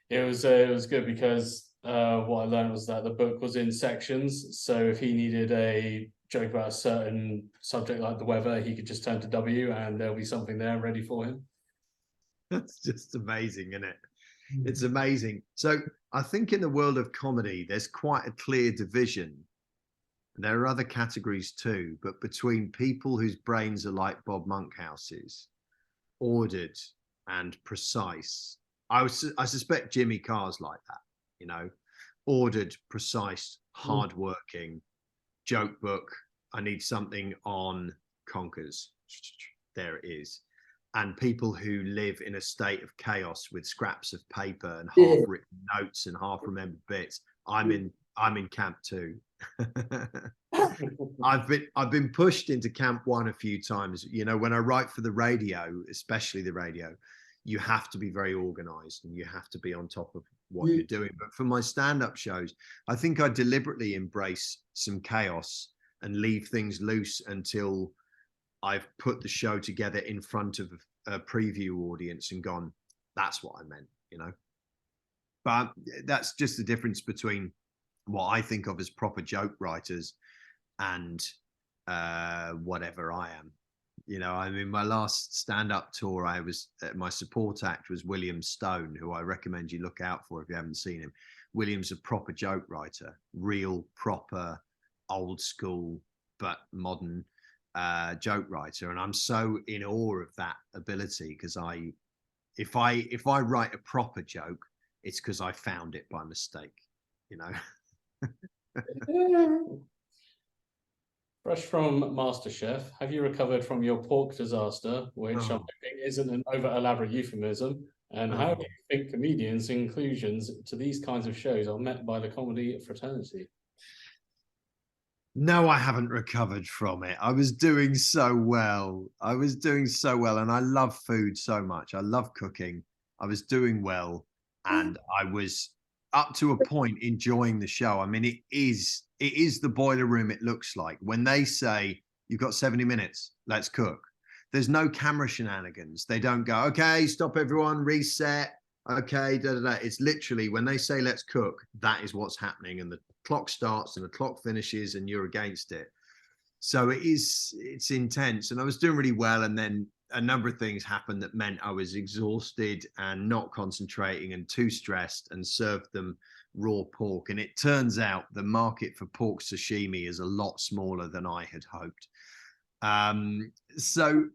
Yeah, it was good because what I learned was that the book was in sections. So if he needed a joke about a certain subject like the weather, he could just turn to W and there'll be something there ready for him. That's just amazing, isn't it? It's amazing. So I think in the world of comedy, there's quite a clear division. There are other categories too, but between people whose brains are like Bob Monkhouse's, ordered and precise. I suspect Jimmy Carr's like that, you know, ordered, precise, hardworking, joke book. I need something on conkers. There it is. And people who live in a state of chaos with scraps of paper and half written notes and half remembered bits. I'm in camp 2. I've been pushed into camp 1 a few times. You know, when I write for the radio, especially the radio, you have to be very organized and you have to be on top of what you're doing. But for my stand-up shows, I think I deliberately embrace some chaos and leave things loose until I've put the show together in front of a preview audience and gone, that's what I meant, you know. But that's just the difference between what I think of as proper joke writers and whatever I am. You know, I mean, my last stand-up tour, my support act was William Stone, who I recommend you look out for if you haven't seen him. William's a proper joke writer, real, proper, old school, but modern joke writer. And I'm so in awe of that ability because if I write a proper joke, it's because I found it by mistake, you know. Fresh from MasterChef, have you recovered from your pork disaster, which I'm hoping isn't an over-elaborate euphemism? And how do you think comedians' inclusions to these kinds of shows are met by the comedy fraternity? No, I haven't recovered from it. I was doing so well. And I love food so much. I love cooking. I was doing well. And I was up to a point enjoying the show. I mean, it is the boiler room it looks like. When they say, you've got 70 minutes, let's cook. There's no camera shenanigans. They don't go, okay, stop everyone, reset. Okay, da, da, da. It's literally when they say, let's cook, that is what's happening. And the clock starts and the clock finishes and you're against it. So it's intense. And I was doing really well. And then a number of things happened that meant I was exhausted and not concentrating and too stressed, and served them raw pork. And it turns out the market for pork sashimi is a lot smaller than I had hoped. So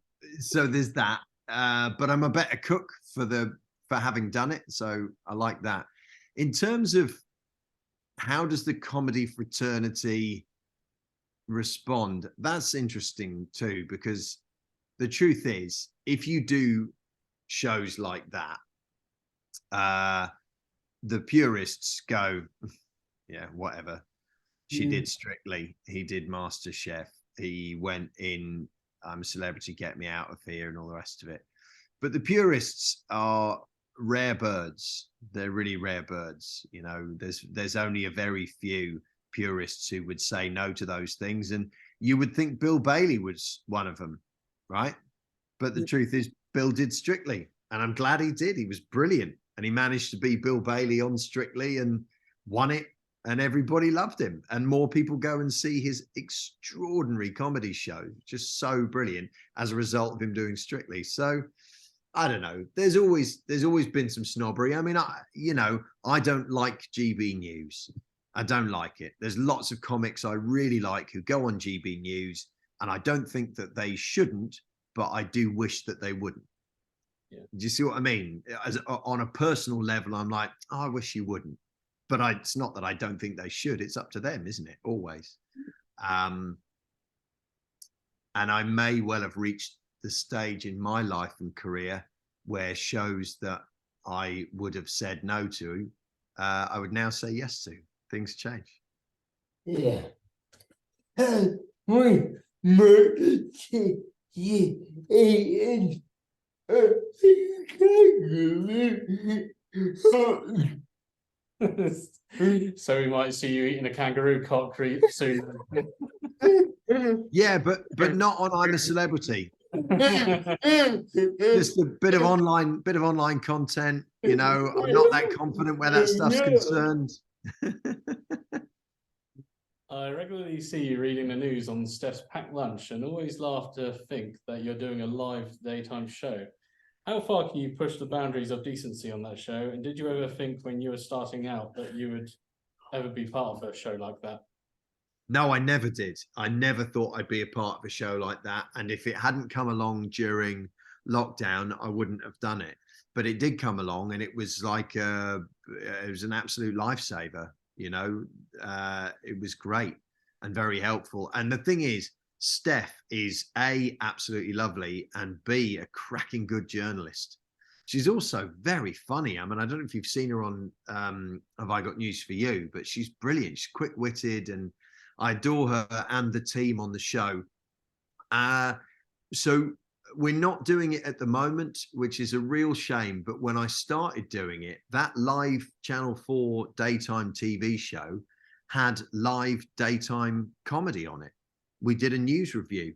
there's that. But I'm a better cook for having done it. So I like that. In terms of how does the comedy fraternity respond? That's interesting too, because the truth is, if you do shows like that, the purists go, yeah, whatever. She did Strictly. He did MasterChef. He went in I'm a Celebrity, Get Me Out of Here and all the rest of it. But the purists are rare birds. They're really rare birds. You know, there's only a very few purists who would say no to those things. And you would think Bill Bailey was one of them, right? But the truth is, Bill did Strictly, and I'm glad he did. He was brilliant, and he managed to be Bill Bailey on Strictly and won it, and everybody loved him. And more people go and see his extraordinary comedy show, just so brilliant as a result of him doing Strictly. So I don't know. There's always been some snobbery. I mean, I don't like GB News. I don't like it. There's lots of comics I really like who go on GB News, and I don't think that they shouldn't, but I do wish that they wouldn't. Yeah. Do you see what I mean? On a personal level, I'm like, oh, I wish you wouldn't. But it's not that I don't think they should. It's up to them, isn't it? Always. And I may well have reached the stage in my life and career where shows that I would have said no to, I would now say yes to. Things change. Yeah. We mercy, So we might see you eating a kangaroo cock soon. Yeah, but not on I'm a Celebrity. Just a bit of online content. I'm not that confident where that stuff's concerned. I regularly see you reading the news on Steph's packed lunch and always laugh to think that you're doing a live daytime show. How far can you push the boundaries of decency on that show? And did you ever think when you were starting out that you would ever be part of a show like that? No, I never did. I never thought I'd be a part of a show like that. And if it hadn't come along during lockdown, I wouldn't have done it. But it did come along, and it was like it was an absolute lifesaver. It was great and very helpful. And the thing is, Steph is A, absolutely lovely, and B, a cracking good journalist. She's also very funny. I mean, I don't know if you've seen her on Have I Got News for You, but she's brilliant. She's quick-witted, and I adore her and the team on the show. So we're not doing it at the moment, which is a real shame. But when I started doing it, that live Channel 4 daytime TV show had live daytime comedy on it. We did a news review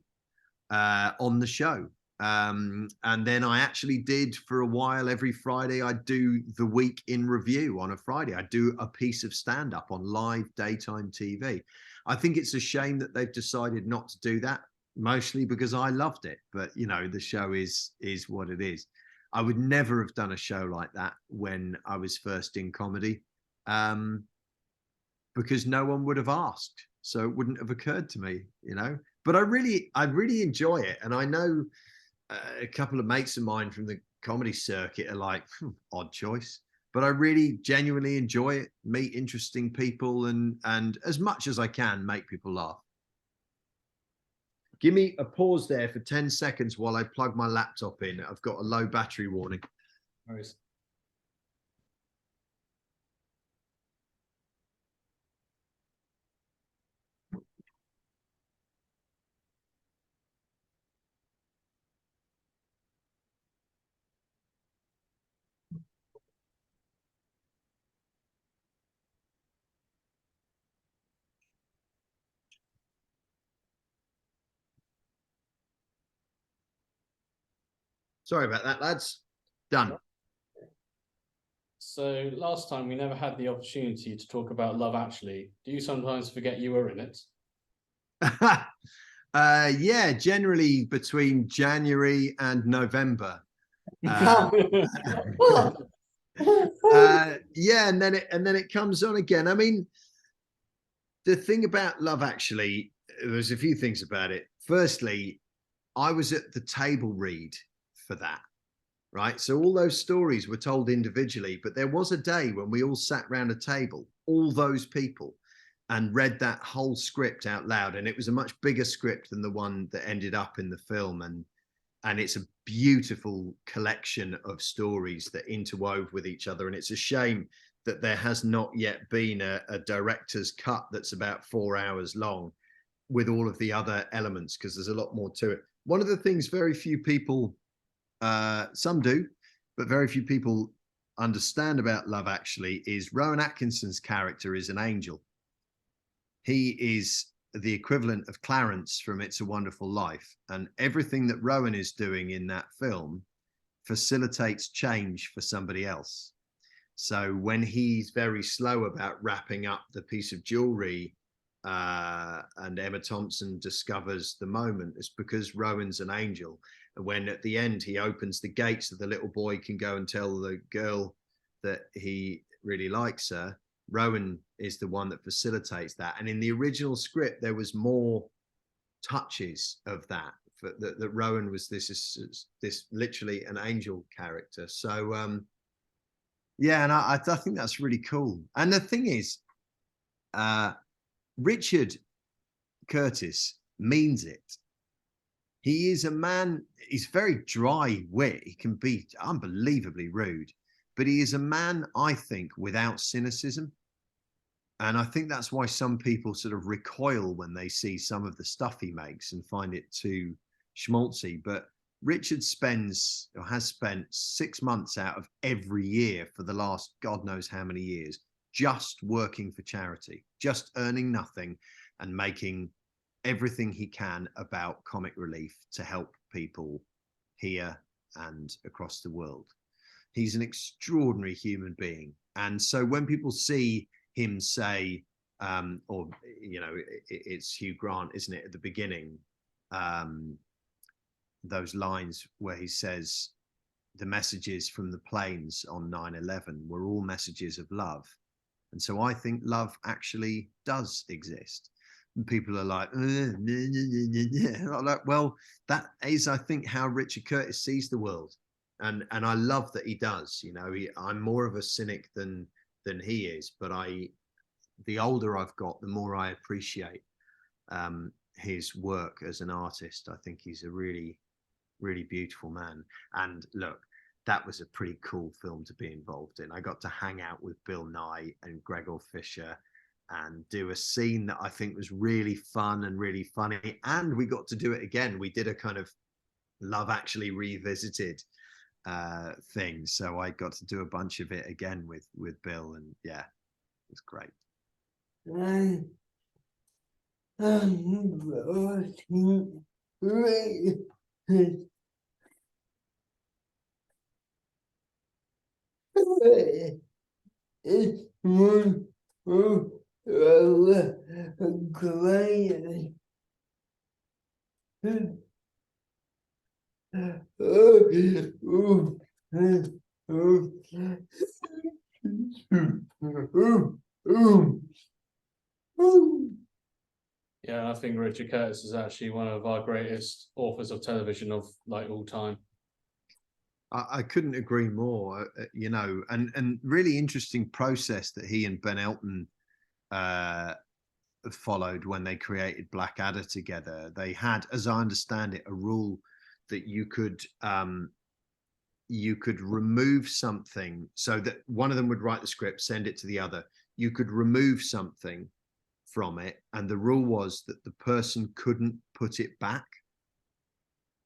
on the show. And then I actually did for a while, every Friday, I'd do the week in review on a Friday. I'd do a piece of stand-up on live daytime TV. I think it's a shame that they've decided not to do that, mostly because I loved it. But, the show is what it is. I would never have done a show like that when I was first in comedy, because no one would have asked. So it wouldn't have occurred to me, But I really enjoy it. And I know a couple of mates of mine from the comedy circuit are like, odd choice. But I really genuinely enjoy it, meet interesting people, and as much as I can, make people laugh. Give me a pause there for 10 seconds while I plug my laptop in. I've got a low battery warning. Nice. Sorry about that, lads. Done. So last time we never had the opportunity to talk about Love Actually. Do you sometimes forget you were in it? Yeah, generally between January and November. Yeah, and then it comes on again. I mean, the thing about Love Actually, there's a few things about it. Firstly, I was at the table read for that, right? So all those stories were told individually, but there was a day when we all sat around a table, all those people, and read that whole script out loud. And it was a much bigger script than the one that ended up in the film. And it's a beautiful collection of stories that interwove with each other. And it's a shame that there has not yet been a director's cut that's about 4 hours long with all of the other elements, because there's a lot more to it. One of the things very few people, some do, but very few people understand about Love Actually is Rowan Atkinson's character is an angel. He is the equivalent of Clarence from It's a Wonderful Life. And everything that Rowan is doing in that film facilitates change for somebody else. So when he's very slow about wrapping up the piece of jewelry, and Emma Thompson discovers the moment, it's because Rowan's an angel. when at the end he opens the gate so the little boy can go and tell the girl that he really likes her. Rowan is the one that facilitates that. And in the original script, there was more touches of that. That Rowan was this literally an angel character. So yeah, and I think that's really cool. And the thing is, Richard Curtis means it. He is a man, he's very dry wit. He can be unbelievably rude, but he is a man, I think, without cynicism. And I think that's why some people sort of recoil when they see some of the stuff he makes and find it too schmaltzy. But Richard has spent 6 months out of every year for the last God knows how many years just working for charity, just earning nothing and making everything he can about comic relief to help people here and across the world. He's an extraordinary human being. And so when people see him say, or, you know, it's Hugh Grant, isn't it, at the beginning, those lines where he says, the messages from the planes on 9/11 were all messages of love. And so I think love actually does exist. And people are like, well, that is, I think, how Richard Curtis sees the world. And I love that he does. You know, I'm more of a cynic than he is, but the older I've got, the more I appreciate his work as an artist. I think he's a really, really beautiful man. And look, that was a pretty cool film to be involved in. I got to hang out with Bill Nye and Gregor Fisher and do a scene that I think was really fun and really funny. And we got to do it again. We did a kind of Love Actually revisited thing. So I got to do a bunch of it again with Bill, and yeah, it was great. It's one great. Yeah, I think Richard Curtis is actually one of our greatest authors of television of like all time. I couldn't agree more, you know, and really interesting process that he and Ben Elton followed when they created Blackadder together. They had, as I understand it, a rule that you could remove something, so that one of them would write the script, send it to the other. You could remove something from it, and the rule was that the person couldn't put it back.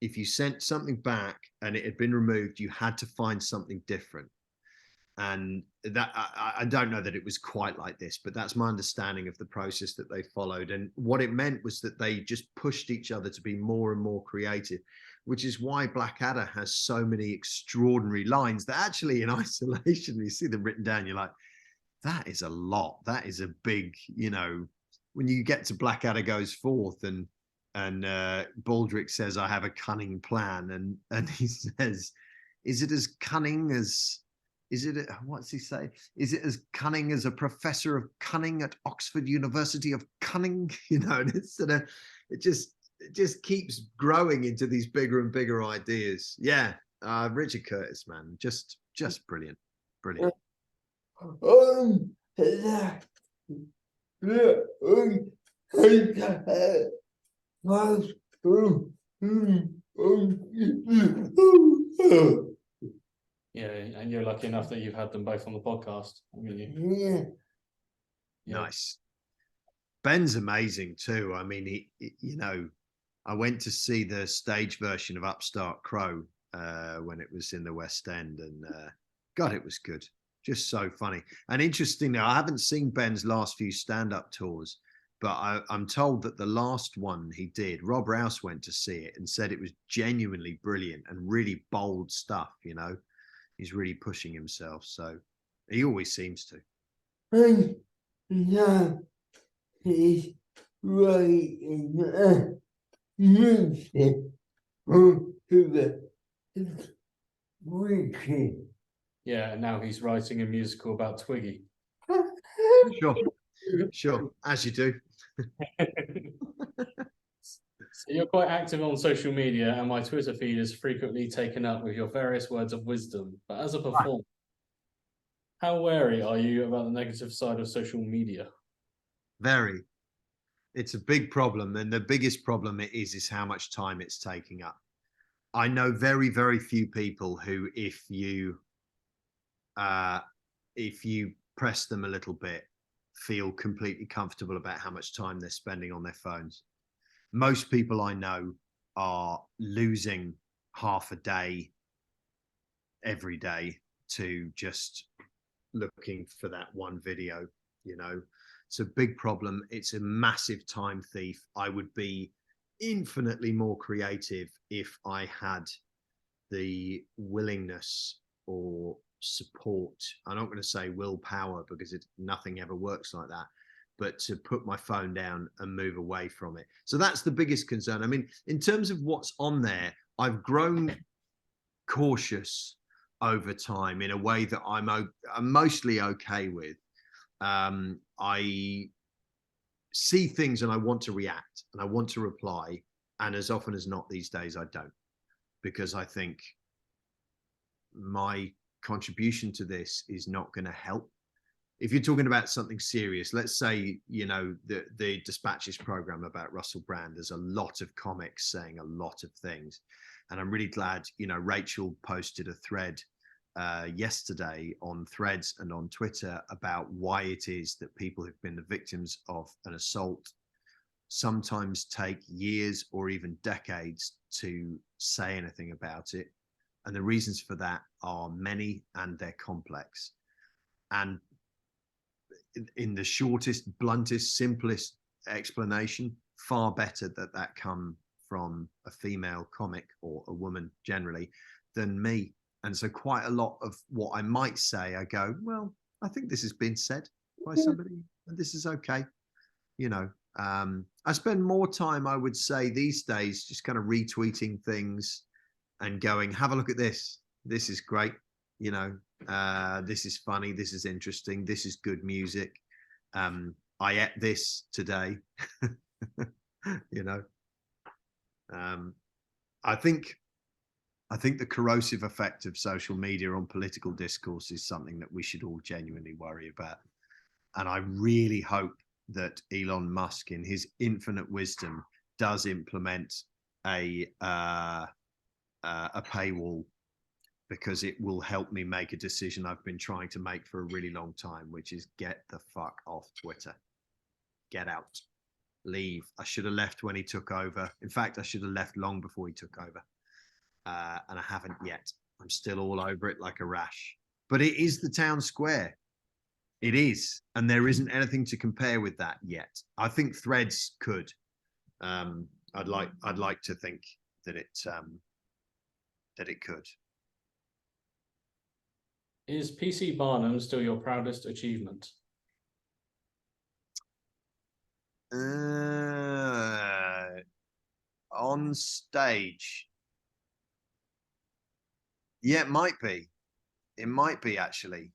If you sent something back and it had been removed, you had to find something different. And that I don't know that it was quite like this, but that's my understanding of the process that they followed. And what it meant was that they just pushed each other to be more and more creative, which is why Blackadder has so many extraordinary lines that actually in isolation, you see them written down, you're like, that is a lot. That is a big, you know, when you get to Blackadder goes forth and Baldrick says, I have a cunning plan. And he says, is it as cunning as, what's he say? Is it as cunning as a professor of cunning at Oxford University of Cunning? You know, and it's sort of, it just keeps growing into these bigger and bigger ideas. Yeah. Richard Curtis, man, just brilliant. Brilliant. Yeah, and you're lucky enough that you've had them both on the podcast. Yeah. Nice. Ben's amazing too. I mean, he you know, I went to see the stage version of Upstart Crow when it was in the West End, and God, it was good. Just so funny. And interesting now, I haven't seen Ben's last few stand-up tours, but I'm told that the last one he did, Rob Rouse went to see it and said it was genuinely brilliant and really bold stuff, you know. He's really pushing himself, so he always seems to. Yeah, he's right in music. to the weekend. Yeah, and now he's writing a musical about Twiggy. Sure, as you do. So you're quite active on social media, and my Twitter feed is frequently taken up with your various words of wisdom. But as a performer, how wary are you about the negative side of social media? Very. It's a big problem, and the biggest problem it is how much time it's taking up. I know very, very few people who, if you press them a little bit, feel completely comfortable about how much time they're spending on their phones. Most people I know are losing half a day every day to just looking for that one video. It's a big problem. It's a massive time thief. I would be infinitely more creative if I had the willingness or support. I'm not going to say willpower, because nothing ever works like that, but to put my phone down and move away from it. So that's the biggest concern. I mean, in terms of what's on there, I've grown cautious over time in a way that I'm mostly okay with. I see things and I want to react and I want to reply. And as often as not these days, I don't, because I think my contribution to this is not going to help. If you're talking about something serious, let's say, the Dispatches program about Russell Brand, there's a lot of comics saying a lot of things. And I'm really glad, Rachel posted a thread yesterday on Threads and on Twitter about why it is that people who've been the victims of an assault sometimes take years or even decades to say anything about it. And the reasons for that are many and they're complex. And in the shortest, bluntest, simplest explanation, far better that come from a female comic or a woman generally than me. And so quite a lot of what I might say, I go, well, I think this has been said by somebody and this is okay. I spend more time, I would say these days, just kind of retweeting things and going, have a look at this. This is great. This is funny. This is interesting. This is good music. I ate this today. I think the corrosive effect of social media on political discourse is something that we should all genuinely worry about. And I really hope that Elon Musk, in his infinite wisdom, does implement a paywall, because it will help me make a decision I've been trying to make for a really long time, which is get the fuck off Twitter. Get out. Leave. I should have left when he took over. In fact, I should have left long before he took over. And I haven't yet. I'm still all over it like a rash. But it is the town square. It is. And there isn't anything to compare with that yet. I think Threads could. I'd like to think that it could. Is PC Barnum still your proudest achievement? On stage. Yeah, it might be. It might be, actually.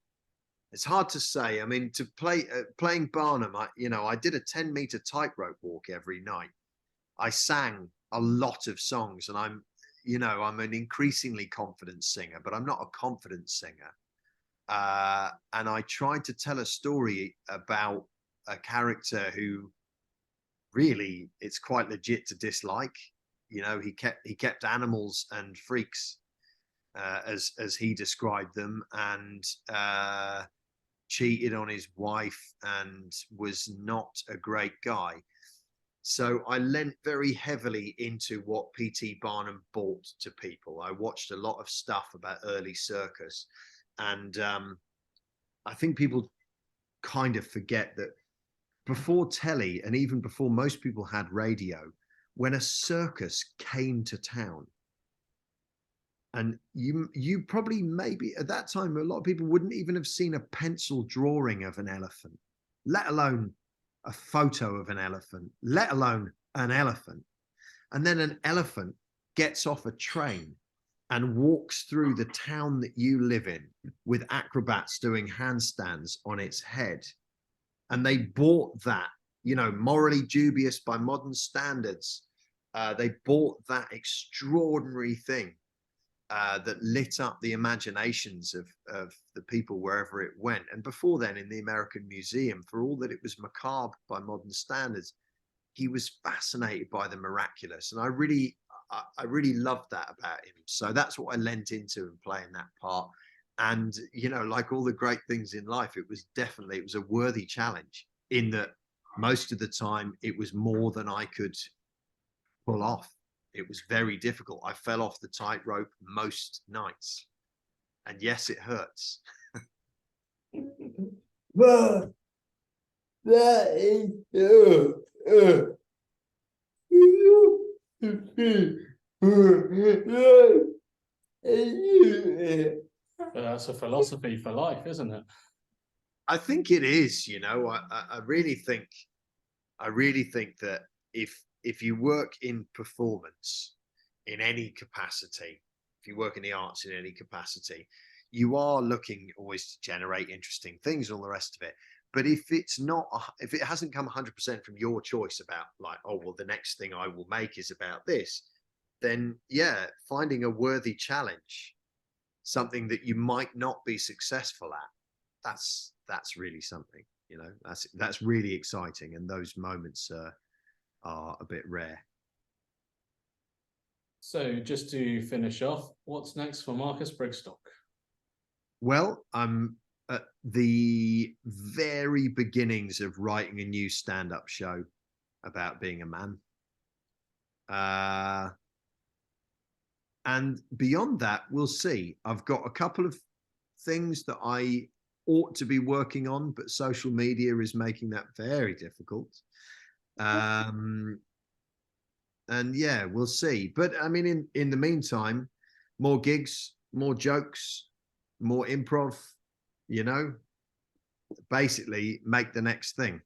It's hard to say. I mean, to playing Barnum, I did a 10-meter tightrope walk every night. I sang a lot of songs, and I'm an increasingly confident singer, but I'm not a confident singer. And I tried to tell a story about a character who really, it's quite legit to dislike. He kept animals and freaks, as he described them, and cheated on his wife and was not a great guy. So I lent very heavily into what P.T. Barnum brought to people. I watched a lot of stuff about early circus. And I think people kind of forget that before telly, and even before most people had radio, when a circus came to town, and you probably, maybe at that time, a lot of people wouldn't even have seen a pencil drawing of an elephant, let alone a photo of an elephant, let alone an elephant. And then an elephant gets off a train and walks through the town that you live in with acrobats doing handstands on its head. And they bought that, you know, morally dubious by modern standards. They bought that extraordinary thing that lit up the imaginations of the people wherever it went. And before then, in the American Museum, for all that it was macabre by modern standards, he was fascinated by the miraculous. And I really loved that about him. So that's what I lent into in playing that part. And, you know, like all the great things in life, it was a worthy challenge, in that most of the time it was more than I could pull off. It was very difficult. I fell off the tightrope most nights. And yes, it hurts. But that is That's a philosophy for life, isn't it? I think it is, you know. I really think that if you work in performance in any capacity, if you work in the arts in any capacity, you are looking always to generate interesting things and all the rest of it. But if it hasn't come 100% from your choice about, like, oh, well, the next thing I will make is about this, then yeah, finding a worthy challenge, something that you might not be successful at, that's really something, you know. That's really exciting, and those moments are a bit rare. So just to finish off, what's next for Marcus Brigstocke? Well, I'm at the very beginnings of writing a new stand-up show about being a man. And beyond that, we'll see. I've got a couple of things that I ought to be working on, but social media is making that very difficult. And yeah, we'll see. But I mean, in the meantime, more gigs, more jokes, more improv, you know, basically make the next thing.